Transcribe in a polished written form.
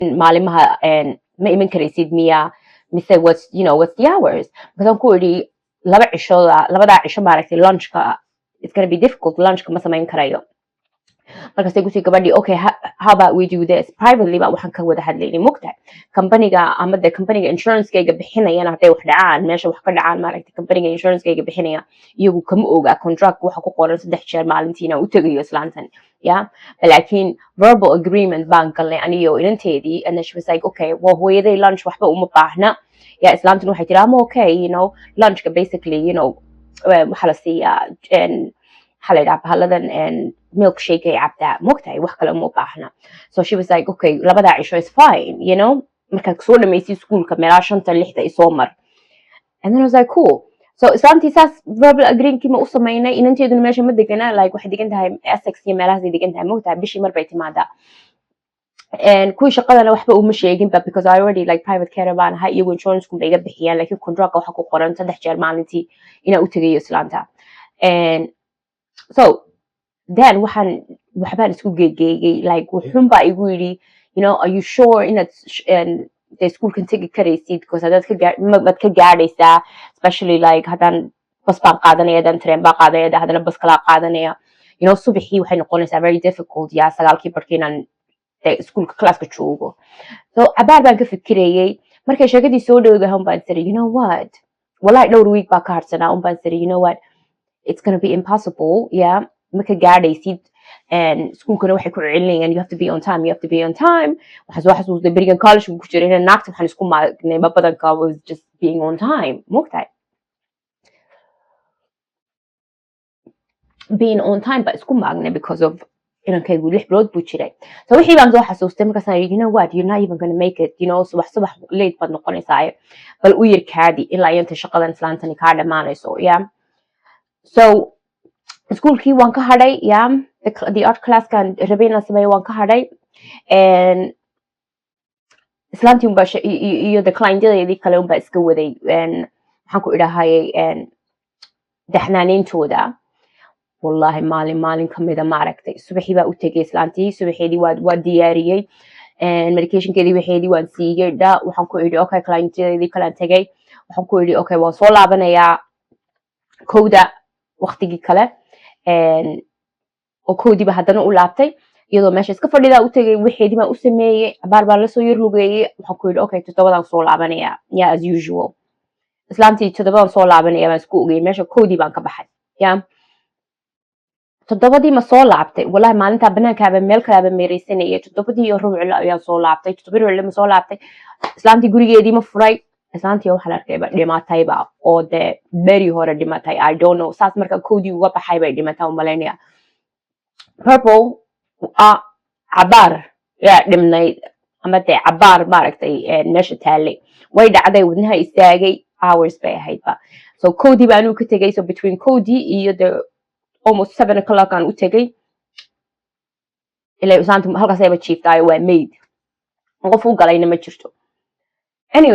maalimaha ma iman karaysid miya mise what's the hours because aan ku iri labada cisho maaragtay lunchka it's going to be difficult lunchka ma samayn karayo markaasay kusii gabadhii okay how about we do this privately ba waxaan ka wada hadlaynay mugtahay companyga ama de companyga insurance-kayga bixinayana hadday wax dhacaan meesha wax ka dhacaan maaragtay companyga insurance-kayga bixinaya iyagu kama oga contract waxa ku qoran 3 jeer maalintiina u tagayo islaantan laakiin verbal agreement baan galnay aniyo inanteedii and then she was like okay well hooyaday lunch waxba uma baahna islaantan waxay tiri ama okay lunchka basically waxa la siiyaa حلقة بهالذن milkshake عبدا مقتاي وحكلا مو باحنا so she was like okay لبدا عيشو is fine مركا كسونا ميسي سكول كميرا شنطة اللي حتى يصومر and then I was like cool so إسلامتي ساس verbal agreement كيما أصمينا إن أنتي يدون ماشي مدقنا like واحد يجنت هاي Essex يميرا زي يجنت هاي مقتاي بشي مر بيتي مادا and كوي شقة أنا وحبة ومشي يجن because I already like private caravan هاي يو insurance كم بيجا بحيان like يكون دراك وحكو قرن تدح جار مالنتي إنا أتجي إسلامتا and so then waxbaan isku geegay like wuxun baa igu yiri are you sure the school can take karaysid because mad ka gaadhaysaa especially like haddaan bas baan qaadanaya haddaan train baan qaadanaya haddana bas kala qaadanaya subaxii waxay noqonaysaa very difficult 9 barkii inaan schoolka classka joogo so abaar baan ka fikirayay markay sheekadii soo dhowdahan baan tiri what wallahi dhowr week baa ka harsanaa baan tiri what it's going to be impossible maka gaadhaysid and schoolkana waxay ku celinayaan you have to be on time waxaa soo xasuustay berigan college ku jiray inaan naagta waxaan isku maagnay badanka was just being on time mogtahay being on time ba isku maagnay because of inankaygu 6 bilood buu jiray so wixii baan soo xasuustay markaasaan what you're not even going to make it subax late baad noqonaysaa bal u yarkaadi ilaa inta shaqadan islaantani kaa dhamaanayso so schoolkii waan ka hadhay the art class kan rabeyna sameeyo waan ka hadhay and islaantii unbaa iyo the clientyadeedii kale unbaa iska waday maxaan ku idhahayay daxnaaneyntooda wallahi maalin kamida maaragtay subaxii baa u tegay islaantii subaxeedii waa diyaariyey medicationkeedii waxeedii waan siiyey waxaan ku idhi okay clientyadeedii kalaan tegay waxaan ku idhi okay waan soo laabanayaa kowda waqtigii kale oo koodiiba haddana u laabtay iyadoo meesha iska fadhidaa u tegay waxeedii baan u sameeyey abaar baan lasoo yar lugeeyey waxaan ku yidhi okay 7 soo laabanaya as usual islaantii 7 soo laabanaya baan isku ogey meesha koodii baan ka baxay 7 ma soo laabtay wallahi maalintaa banaankaaba meel kalaaba meereysanayay 7:15 ayaan soo laabtay 7 ma soo laabtay islaantii gurigeedii ma furay islaantii waxaan arkayba dhimatayba oo de beri hore dhimatay I don't know saas marka koodii uga baxay bay dhimatay u malaynaya purple cabaar dhimnay ama de cabaar maaragtay meesha taalay way dhacday wadnaha istaagay hours bay ahaydba so koodii baan u ka tegay so between koodii iyo the almost 7 o'clock aan u tegay ilaa islaantii halkaas ayba jiiftay waa maid qof u galayna ma jirto